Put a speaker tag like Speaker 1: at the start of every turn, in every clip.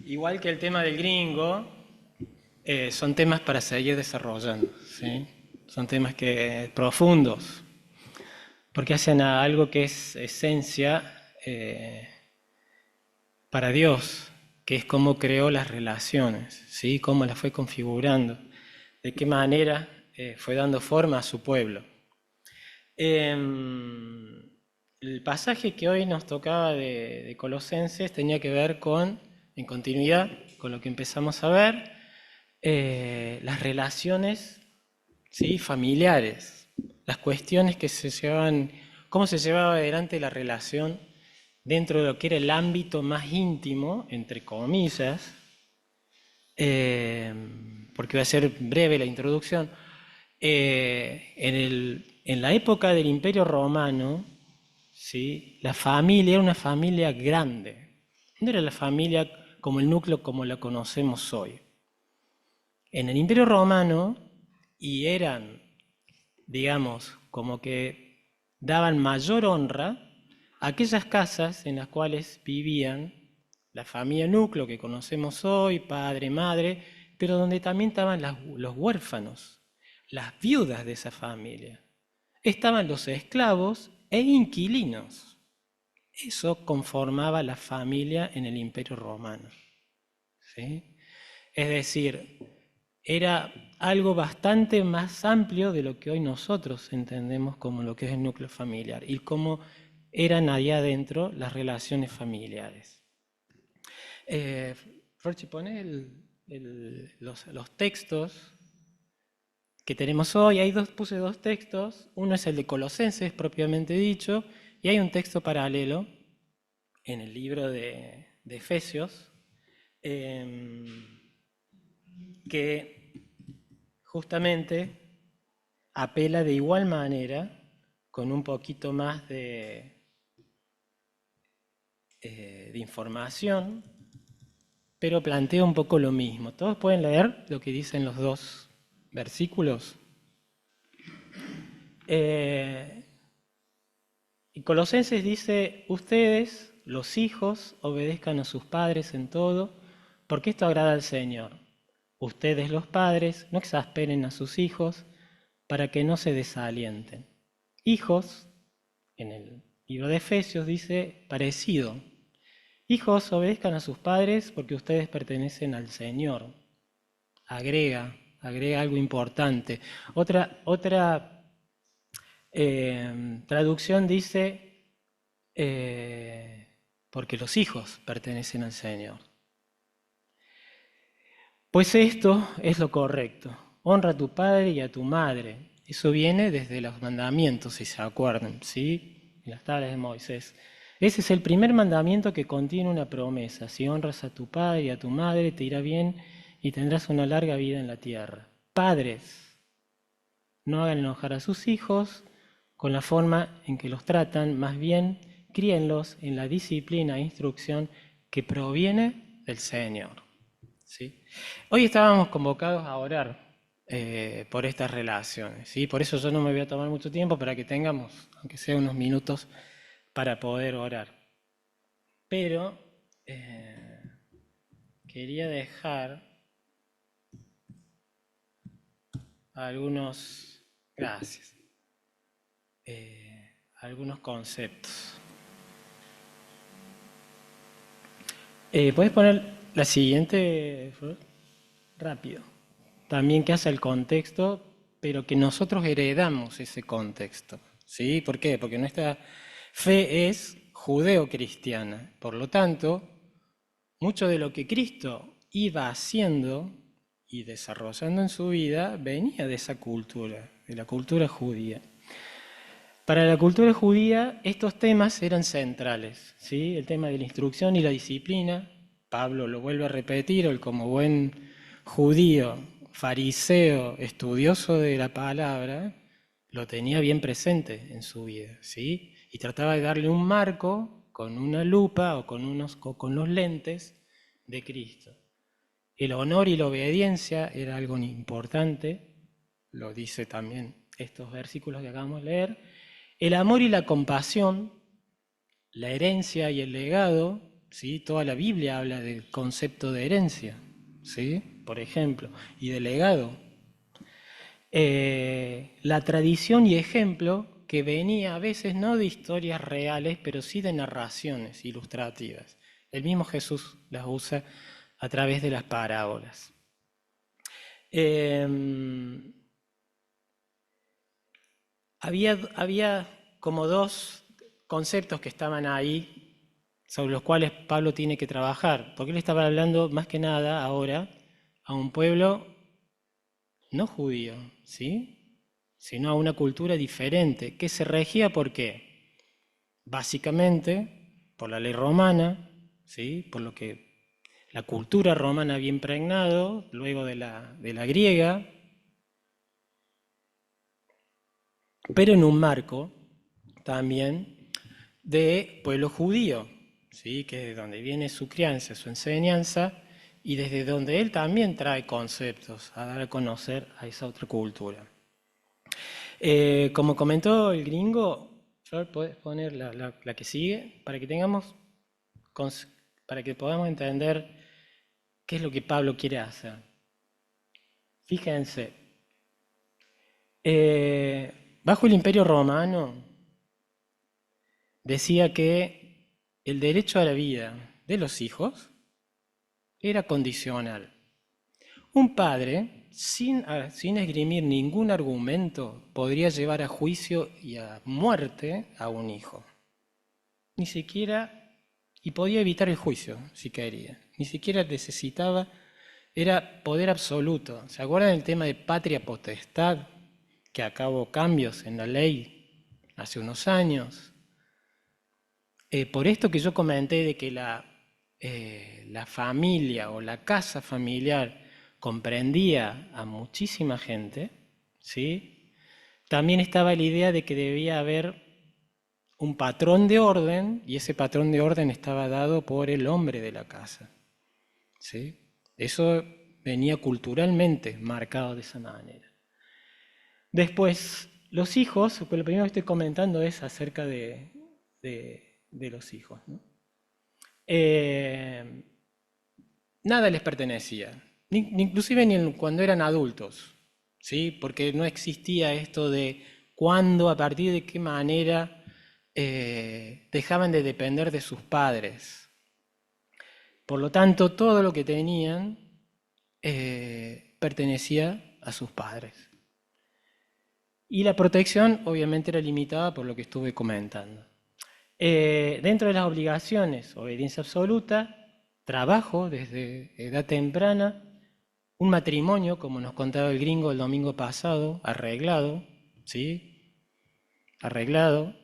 Speaker 1: Igual que el tema del gringo, son temas para seguir desarrollando, ¿sí? Son temas profundos, porque hacen a algo que es esencia para Dios, que es cómo creó las relaciones, ¿sí? Cómo las fue configurando, de qué manera fue dando forma a su pueblo. El pasaje que hoy nos tocaba de Colosenses tenía que ver con, en continuidad con lo que empezamos a ver, las relaciones, ¿sí?, familiares, las cuestiones que se llevaban, cómo se llevaba adelante la relación dentro de lo que era el ámbito más íntimo, entre comillas, porque va a ser breve la introducción. En la época del Imperio Romano, ¿sí?, la familia era una familia grande. No era la familia como el núcleo como la conocemos hoy. En el Imperio Romano, y eran, digamos, como que daban mayor honra a aquellas casas en las cuales vivían la familia núcleo que conocemos hoy, padre, madre, pero donde también estaban los huérfanos, las viudas de esa familia. Estaban los esclavos e inquilinos. Eso conformaba la familia en el Imperio Romano, ¿sí? Es decir, era algo bastante más amplio de lo que hoy nosotros entendemos como lo que es el núcleo familiar y cómo eran ahí adentro las relaciones familiares. Rochi, pone los textos que tenemos hoy. Puse dos textos. Uno es el de Colosenses, propiamente dicho, y hay un texto paralelo en el libro de Efesios, que justamente apela de igual manera, con un poquito más de información, pero plantea un poco lo mismo. ¿Todos pueden leer lo que dicen los dos versículos? Y Colosenses dice: ustedes, los hijos, obedezcan a sus padres en todo, porque esto agrada al Señor. Ustedes, los padres, no exasperen a sus hijos para que no se desalienten. Hijos, en el libro de Efesios dice parecido. Hijos, obedezcan a sus padres porque ustedes pertenecen al Señor. Agrega algo importante. Otra traducción dice, porque los hijos pertenecen al Señor. Pues esto es lo correcto. Honra a tu padre y a tu madre. Eso viene desde los mandamientos, si se acuerdan, ¿sí? En las tablas de Moisés. Ese es el primer mandamiento que contiene una promesa. Si honras a tu padre y a tu madre, te irá bien y tendrás una larga vida en la tierra. Padres, no hagan enojar a sus hijos con la forma en que los tratan, más bien críenlos en la disciplina e instrucción que proviene del Señor, ¿sí? Hoy estábamos convocados a orar por estas relaciones, ¿sí? Por eso yo no me voy a tomar mucho tiempo para que tengamos, aunque sea unos minutos, para poder orar. Pero quería dejar algunos, gracias, algunos conceptos. ¿Puedes poner la siguiente, Flor? Rápido? También que hace el contexto, pero que nosotros heredamos ese contexto, ¿sí? ¿Por qué? Porque nuestra fe es judeo-cristiana. Por lo tanto, mucho de lo que Cristo iba haciendo y desarrollando en su vida venía de esa cultura, de la cultura judía. Para la cultura judía estos temas eran centrales, ¿sí? El tema de la instrucción y la disciplina. Pablo lo vuelve a repetir, él como buen judío, fariseo, estudioso de la palabra, lo tenía bien presente en su vida, ¿sí? Y trataba de darle un marco con una lupa o con los lentes de Cristo. El honor y la obediencia era algo importante, lo dice también estos versículos que acabamos de leer. El amor y la compasión, la herencia y el legado, ¿sí? Toda la Biblia habla del concepto de herencia, ¿sí? Por ejemplo, y de legado. La tradición y ejemplo que venía a veces no de historias reales, pero sí de narraciones ilustrativas. El mismo Jesús las usa a través de las parábolas. Había como dos conceptos que estaban ahí sobre los cuales Pablo tiene que trabajar, porque él estaba hablando más que nada ahora a un pueblo no judío, ¿sí? Sino a una cultura diferente, que se regía ¿por qué? Básicamente por la ley romana, ¿sí? Por lo que la cultura romana había impregnado, luego de la griega, pero en un marco también de pueblo judío, ¿sí? Que es de donde viene su crianza, su enseñanza, y desde donde él también trae conceptos a dar a conocer a esa otra cultura. Como comentó el gringo, Flor, puedes poner la que sigue para que tengamos, para que podamos entender qué es lo que Pablo quiere hacer. Fíjense, bajo el Imperio Romano decía que el derecho a la vida de los hijos era condicional. Un padre, sin esgrimir ningún argumento, podría llevar a juicio y a muerte a un hijo. Ni siquiera, y podía evitar el juicio si quería, ni siquiera necesitaba, era poder absoluto. ¿Se acuerdan del tema de patria potestad? Que acabó cambios en la ley hace unos años. Por esto que yo comenté de que la familia o la casa familiar comprendía a muchísima gente, ¿sí? También estaba la idea de que debía haber un patrón de orden, y ese patrón de orden estaba dado por el hombre de la casa, ¿sí? Eso venía culturalmente marcado de esa manera. Después, los hijos, pues lo primero que estoy comentando es acerca de los hijos, ¿no? Nada les pertenecía, inclusive ni cuando eran adultos, ¿sí? Porque no existía esto de cuándo, a partir de qué manera dejaban de depender de sus padres. Por lo tanto, todo lo que tenían pertenecía a sus padres. Y la protección obviamente era limitada por lo que estuve comentando. Dentro de las obligaciones, obediencia absoluta, trabajo desde edad temprana, un matrimonio, como nos contaba el gringo el domingo pasado, arreglado, ¿sí? Arreglado,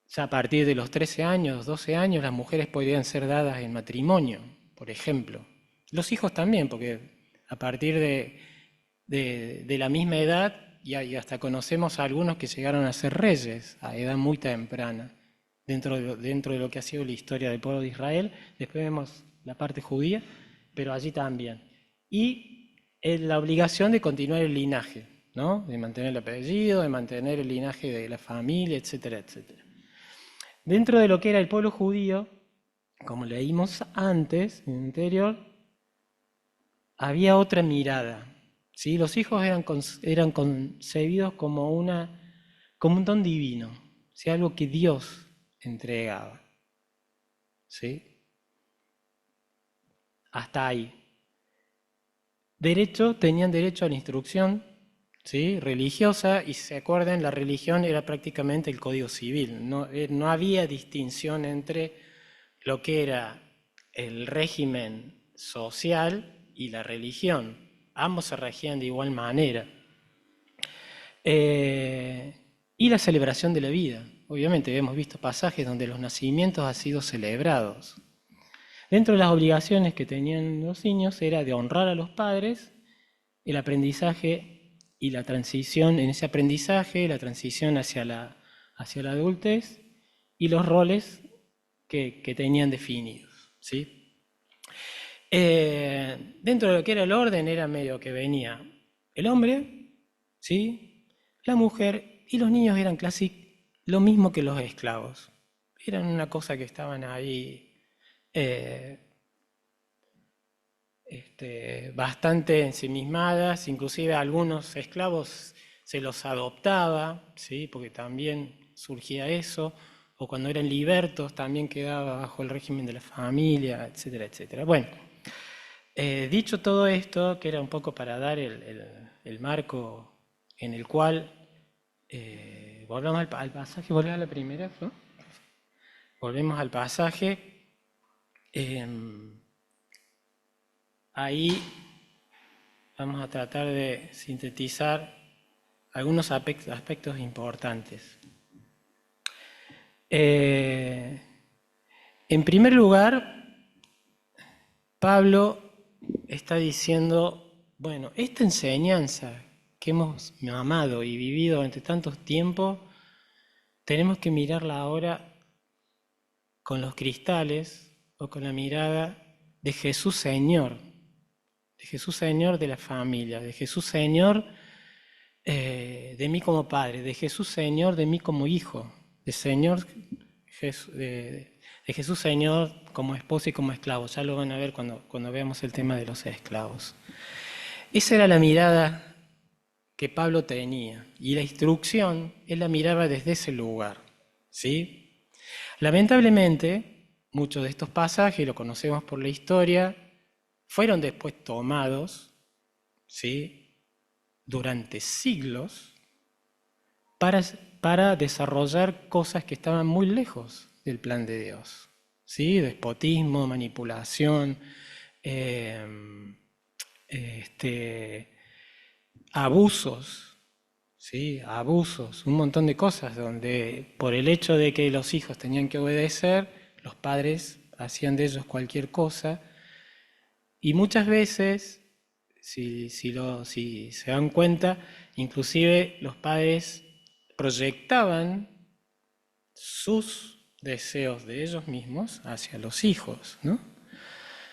Speaker 1: ya a partir de los 13 años, 12 años, las mujeres podrían ser dadas en matrimonio, por ejemplo. Los hijos también, porque a partir de la misma edad, y hasta conocemos a algunos que llegaron a ser reyes a edad muy temprana, dentro de lo que ha sido la historia del pueblo de Israel. Después vemos la parte judía, pero allí también. Y la obligación de continuar el linaje, ¿no? De mantener el apellido, de mantener el linaje de la familia, etcétera, etcétera. Dentro de lo que era el pueblo judío, como leímos antes, en el anterior, había otra mirada, ¿sí? Los hijos eran concebidos como un don divino, ¿sí? Algo que Dios entregaba, ¿sí? Hasta ahí. Tenían derecho a la instrucción, ¿sí? Religiosa, y se acuerdan, la religión era prácticamente el código civil. No había distinción entre lo que era el régimen social y la religión. Ambos se regían de igual manera. Y la celebración de la vida. Obviamente hemos visto pasajes donde los nacimientos han sido celebrados. Dentro de las obligaciones que tenían los niños era de honrar a los padres, el aprendizaje y la transición, en ese aprendizaje, la transición hacia la adultez y los roles que tenían definidos, ¿sí? Dentro de lo que era el orden era medio que venía el hombre, ¿sí? La mujer, y los niños eran lo mismo que los esclavos. Eran una cosa que estaban ahí eh, bastante ensimismadas, inclusive a algunos esclavos se los adoptaba, ¿sí? Porque también surgía eso, o cuando eran libertos también quedaba bajo el régimen de la familia, etcétera, etcétera. Bueno, dicho todo esto, que era un poco para dar el marco en el cual, volvamos al pasaje, volvemos a la primera, ¿no? Volvemos al pasaje. Ahí vamos a tratar de sintetizar algunos aspectos importantes. En primer lugar, Pablo está diciendo, bueno, esta enseñanza que hemos amado y vivido durante tantos tiempos, tenemos que mirarla ahora con los cristales o con la mirada de Jesús Señor, de la familia, de Jesús Señor de mí como padre, de Jesús Señor de mí como hijo, de Jesús Señor como esposo y como esclavo. Ya lo van a ver cuando veamos el tema de los esclavos. Esa era la mirada que Pablo tenía y la instrucción él la miraba desde ese lugar, ¿sí? Lamentablemente, muchos de estos pasajes, lo conocemos por la historia, fueron después tomados, ¿sí?, durante siglos para desarrollar cosas que estaban muy lejos del plan de Dios, ¿sí? Despotismo, manipulación, abusos, ¿sí? Abusos, un montón de cosas donde por el hecho de que los hijos tenían que obedecer, los padres hacían de ellos cualquier cosa y muchas veces, si se dan cuenta, inclusive los padres proyectaban sus deseos de ellos mismos hacia los hijos, ¿no?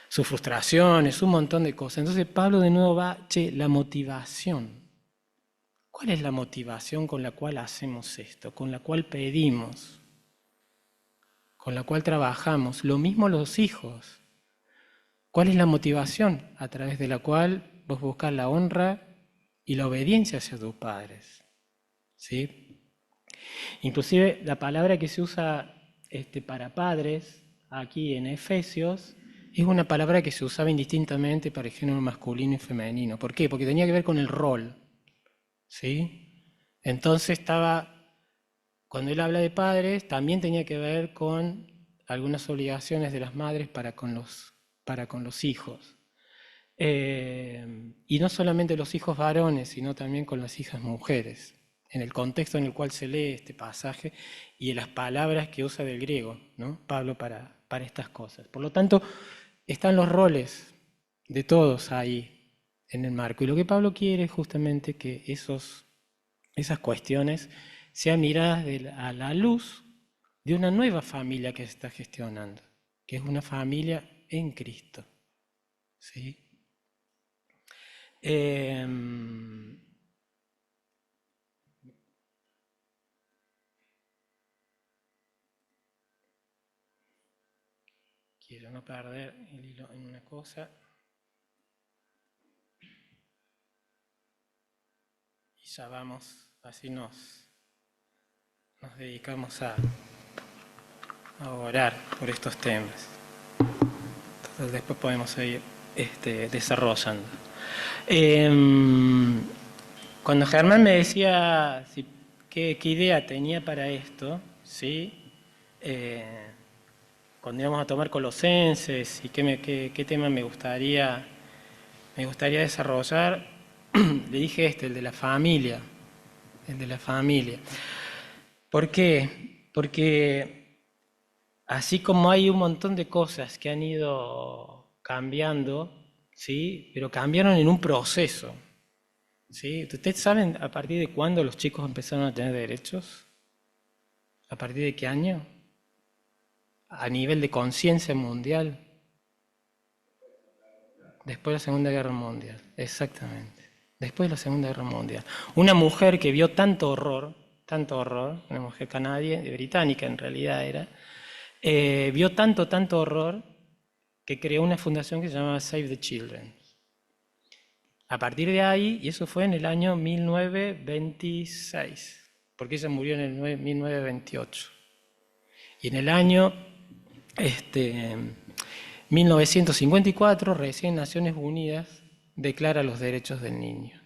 Speaker 1: Sus frustraciones, un montón de cosas. Entonces Pablo de nuevo va, la motivación. ¿Cuál es la motivación con la cual hacemos esto? Con la cual pedimos, con la cual trabajamos. Lo mismo los hijos. ¿Cuál es la motivación a través de la cual vos buscas la honra y la obediencia hacia tus padres? ¿Sí? Inclusive la palabra que se usa para padres aquí en Efesios es una palabra que se usaba indistintamente para el género masculino y femenino. ¿Por qué? Porque tenía que ver con el rol, ¿sí? Entonces cuando él habla de padres, también tenía que ver con algunas obligaciones de las madres para con los hijos. Y no solamente los hijos varones, sino también con las hijas mujeres, en el contexto en el cual se lee este pasaje y en las palabras que usa del griego, ¿no? Pablo para estas cosas. Por lo tanto, están los roles de todos ahí en el marco. Y lo que Pablo quiere es justamente que esas cuestiones sean miradas a la luz de una nueva familia que se está gestionando, que es una familia en Cristo, ¿sí? Quiero no perder el hilo en una cosa. Y ya vamos, así nos dedicamos a orar por estos temas. Entonces después podemos seguir desarrollando. Cuando Germán me decía qué idea tenía para esto, ¿sí? Cuando íbamos a tomar Colosenses y qué tema me gustaría desarrollar, le dije el de la familia. ¿Por qué? Porque así como hay un montón de cosas que han ido cambiando, ¿sí? Pero cambiaron en un proceso, ¿sí? ¿Ustedes saben a partir de cuándo los chicos empezaron a tener derechos? ¿A partir de qué año? A nivel de conciencia mundial. Después de la Segunda Guerra Mundial, exactamente. Después de la Segunda Guerra Mundial. Una mujer que vio tanto horror, tanto horror, una mujer canadiense, británica en realidad era, vio tanto horror que creó una fundación que se llama Save the Children. A partir de ahí, y eso fue en el año 1926, porque ella murió en el 1928. Y en el año 1954, recién Naciones Unidas declara los derechos del niño.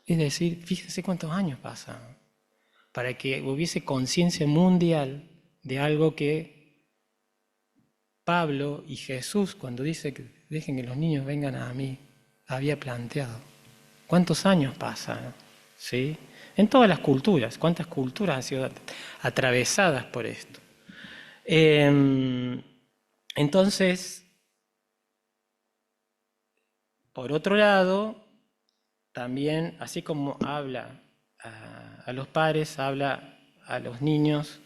Speaker 1: Es decir, fíjese cuántos años pasan para que hubiese conciencia mundial de algo que Pablo y Jesús, cuando dice que dejen que los niños vengan a mí, había planteado. ¿Cuántos años pasan? ¿Sí? En todas las culturas, ¿cuántas culturas han sido atravesadas por esto? Entonces, por otro lado, también, así como habla a los padres, habla a los niños,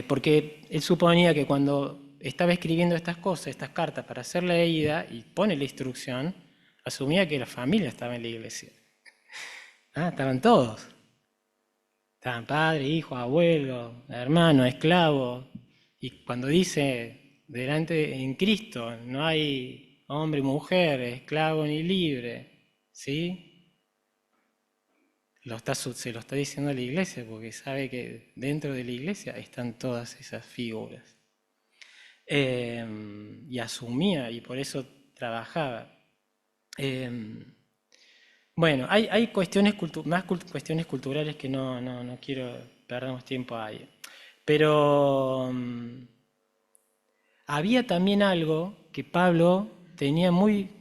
Speaker 1: porque él suponía que cuando estaba escribiendo estas cosas, estas cartas para ser leída y pone la instrucción, asumía que la familia estaba en la iglesia. Estaban todos. Estaban padre, hijo, abuelo, hermano, esclavo. Y cuando dice, delante en Cristo, no hay hombre, mujer, esclavo ni libre, ¿sí? Se lo está diciendo a la iglesia, porque sabe que dentro de la iglesia están todas esas figuras. Y asumía, y por eso trabajaba. Bueno, hay cuestiones cuestiones culturales que no quiero perder tiempo ahí. Pero había también algo que Pablo tenía muy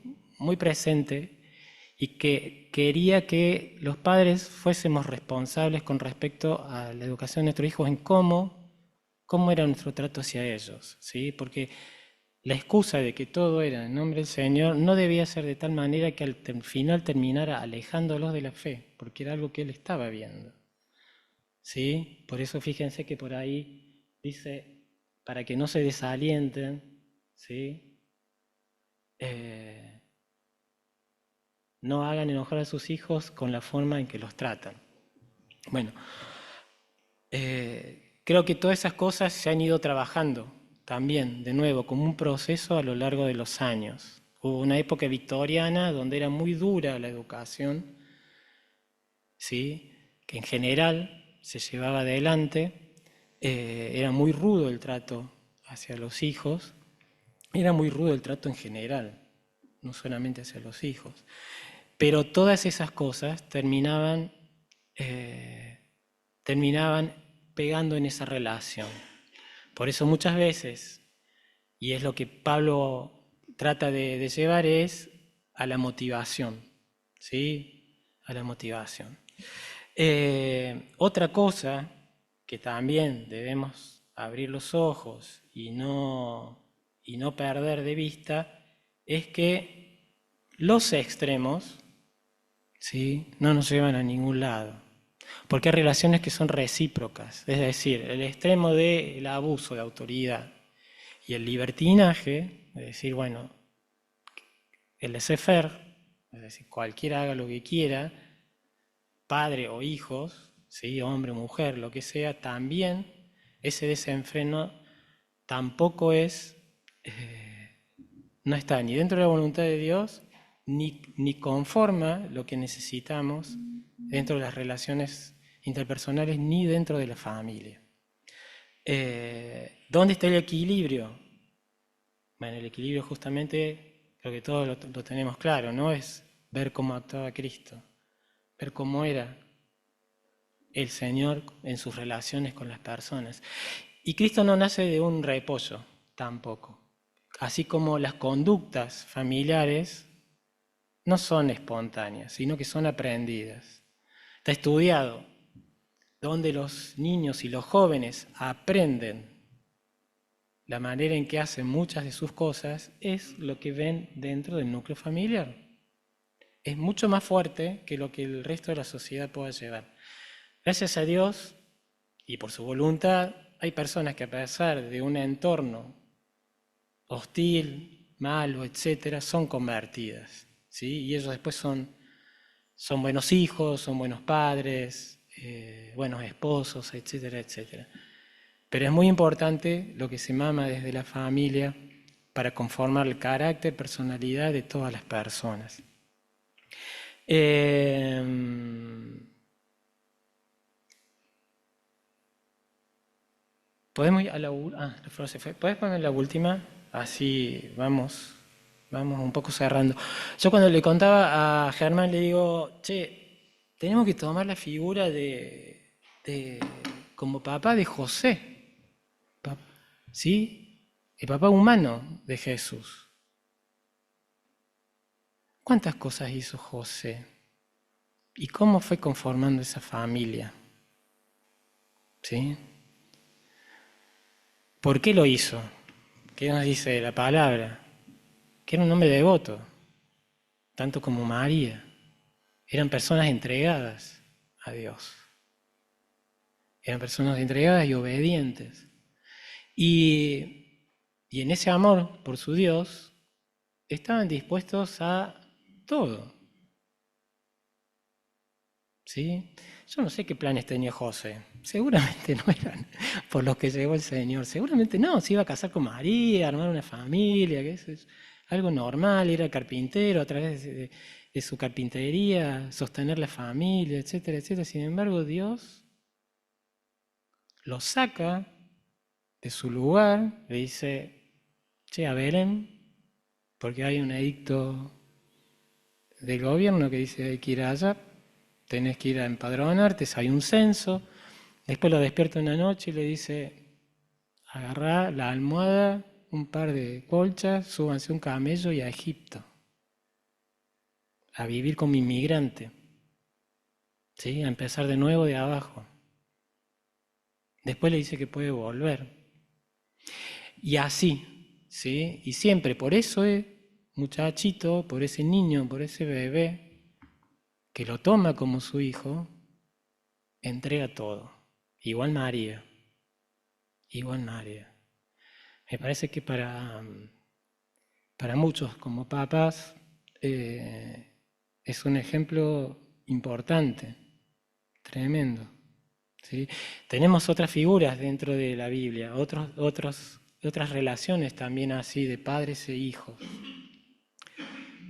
Speaker 1: presente y que quería que los padres fuésemos responsables con respecto a la educación de nuestros hijos en cómo era nuestro trato hacia ellos, ¿sí? Porque la excusa de que todo era en nombre del Señor no debía ser de tal manera que al final terminara alejándolos de la fe, porque era algo que él estaba viendo. ¿Sí? Por eso fíjense que por ahí dice, para que no se desalienten, ¿sí? No hagan enojar a sus hijos con la forma en que los tratan. Bueno, creo que todas esas cosas se han ido trabajando también, de nuevo, como un proceso a lo largo de los años. Hubo una época victoriana donde era muy dura la educación, ¿sí? Que en general se llevaba adelante, era muy rudo el trato hacia los hijos, era muy rudo el trato en general, no solamente hacia los hijos. Pero todas esas cosas terminaban pegando en esa relación. Por eso muchas veces, y es lo que Pablo trata de llevar, es a la motivación, ¿sí? A la motivación. Otra cosa que también debemos abrir los ojos y no perder de vista es que los extremos, ¿sí?, no nos llevan a ningún lado. Porque hay relaciones que son recíprocas, es decir, el extremo del abuso de autoridad y el libertinaje, es decir, bueno, el laissez-faire, es decir, cualquiera haga lo que quiera, padre o hijos, ¿sí?, hombre, mujer, lo que sea, también ese desenfreno tampoco no está ni dentro de la voluntad de Dios, ni conforma lo que necesitamos dentro de las relaciones interpersonales, ni dentro de la familia. ¿Dónde está el equilibrio? Bueno, el equilibrio justamente, creo que todos lo tenemos claro, ¿no? Es ver cómo actuaba Cristo, ver cómo era el Señor en sus relaciones con las personas. Y Cristo no nace de un repollo, tampoco. Así como las conductas familiares no son espontáneas, sino que son aprendidas. Está estudiado donde los niños y los jóvenes aprenden la manera en que hacen muchas de sus cosas, es lo que ven dentro del núcleo familiar. Es mucho más fuerte que lo que el resto de la sociedad pueda llevar. Gracias a Dios y por su voluntad, hay personas que a pesar de un entorno hostil, malo, etcétera, son convertidas, ¿sí? Y ellos después son buenos hijos, son buenos padres, buenos esposos, etcétera, etcétera. Pero es muy importante lo que se mama desde la familia para conformar el carácter, personalidad de todas las personas. Podemos ir a la ¿Puedes poner la última? Así vamos un poco cerrando. Yo cuando le contaba a Germán le digo, che, tenemos que tomar la figura de como papá de José, ¿sí? El papá humano de Jesús. ¿Cuántas cosas hizo José? ¿Y cómo fue conformando esa familia? ¿Sí? ¿Por qué lo hizo? ¿Qué nos dice la palabra? Que era un hombre devoto, tanto como María. Eran personas entregadas a Dios. Eran personas entregadas y obedientes. Y en ese amor por su Dios, estaban dispuestos a todo. ¿Sí? Yo no sé qué planes tenía José. Seguramente no eran por los que llegó el Señor. Seguramente no, se iba a casar con María, armar una familia, que eso es algo normal, era carpintero a través de su carpintería, sostener la familia, etcétera, etcétera. Sin embargo, Dios lo saca de su lugar, le dice, che, a Belén, porque hay un edicto del gobierno que dice hay que ir allá, tenés que ir a empadronarte, hay un censo. Después lo despierta una noche y le dice, agarrá la almohada, un par de colchas, súbanse un camello y a Egipto, a vivir como inmigrante, ¿sí? A empezar de nuevo de abajo. Después le dice que puede volver. Y así, ¿sí? Y siempre, por eso muchachito, por ese niño, por ese bebé, que lo toma como su hijo, entrega todo. Igual María. Igual María. Me parece que para muchos como papás es un ejemplo importante, tremendo. ¿Sí? Tenemos otras figuras dentro de la Biblia, otras relaciones también así de padres e hijos,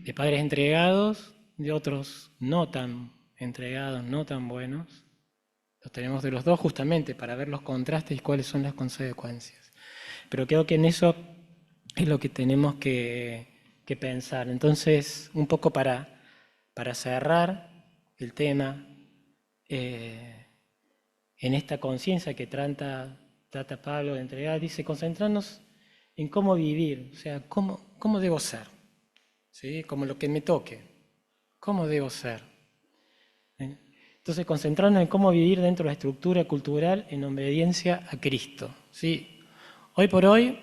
Speaker 1: de padres entregados, de otros no tan entregados, no tan buenos. Los tenemos de los dos justamente para ver los contrastes y cuáles son las consecuencias. Pero creo que en eso es lo que tenemos que pensar. Entonces, un poco para cerrar el tema, en esta conciencia que trata Pablo de entregar, dice, concentrarnos en cómo vivir, o sea, cómo debo ser, ¿sí? Como lo que me toque, cómo debo ser. Entonces, concentrarnos en cómo vivir dentro de la estructura cultural en obediencia a Cristo, ¿sí? Hoy por hoy,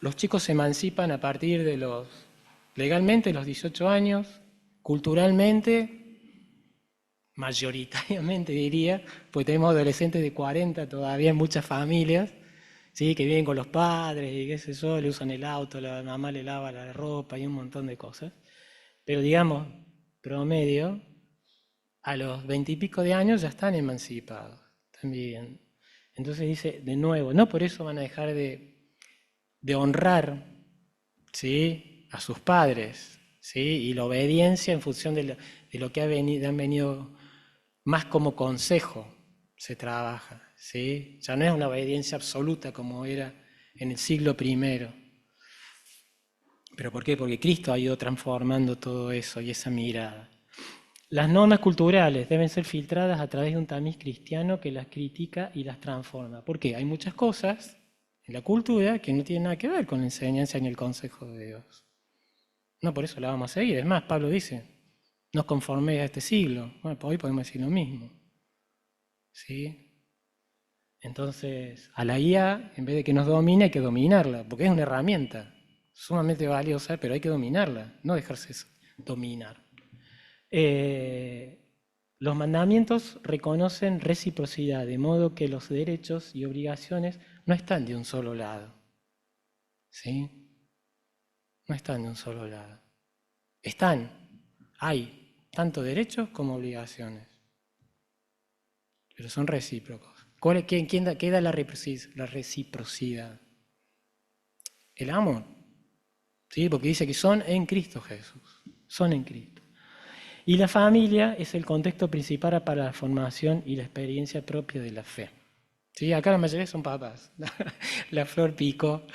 Speaker 1: los chicos se emancipan a partir de legalmente, los 18 años, culturalmente, mayoritariamente diría, porque tenemos adolescentes de 40 todavía en muchas familias, ¿sí? Que viven con los padres y qué sé yo, le usan el auto, la mamá le lava la ropa y un montón de cosas. Pero digamos, promedio, a los 20 y pico de años ya están emancipados, están viviendo. Entonces dice, de nuevo, no por eso van a dejar de honrar, ¿sí? A sus padres, ¿sí? Y la obediencia en función de lo que han venido más como consejo se trabaja, ¿sí? Ya no es una obediencia absoluta como era en el siglo I. ¿Pero por qué? Porque Cristo ha ido transformando todo eso y esa mirada. Las normas culturales deben ser filtradas a través de un tamiz cristiano que las critica y las transforma. ¿Por qué? Hay muchas cosas en la cultura que no tienen nada que ver con la enseñanza ni el consejo de Dios. No por eso la vamos a seguir. Es más, Pablo dice, no os conforméis a este siglo. Bueno, pues hoy podemos decir lo mismo. ¿Sí? Entonces, a la IA, en vez de que nos domine, hay que dominarla, porque es una herramienta sumamente valiosa, pero hay que dominarla, no dejarse dominar. Los mandamientos reconocen reciprocidad, de modo que los derechos y obligaciones no están de un solo lado. ¿Sí? No están de un solo lado. Hay tanto derechos como obligaciones. pero son recíprocos. ¿Qué da la reciprocidad? El amor, ¿sí? Porque dice que son en Cristo Jesús, son en Cristo. Y la familia es el contexto principal para la formación y la experiencia propia de la fe. ¿Sí? Acá la mayoría son papás. La Flor picó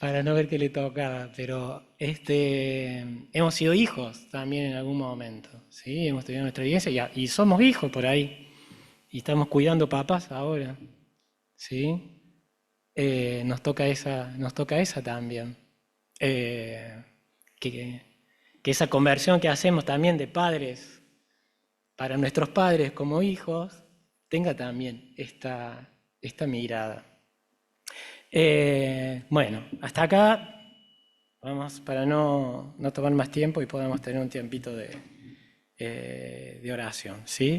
Speaker 1: para no ver qué le tocaba, pero hemos sido hijos también en algún momento. ¿Sí? Hemos tenido nuestra vivencia y somos hijos por ahí. Y estamos cuidando papás ahora. ¿Sí? Nos toca esa también. Que esa conversión que hacemos también de padres para nuestros padres como hijos tenga también esta mirada. Bueno, hasta acá vamos para no tomar más tiempo y podamos tener un tiempito de oración, ¿sí?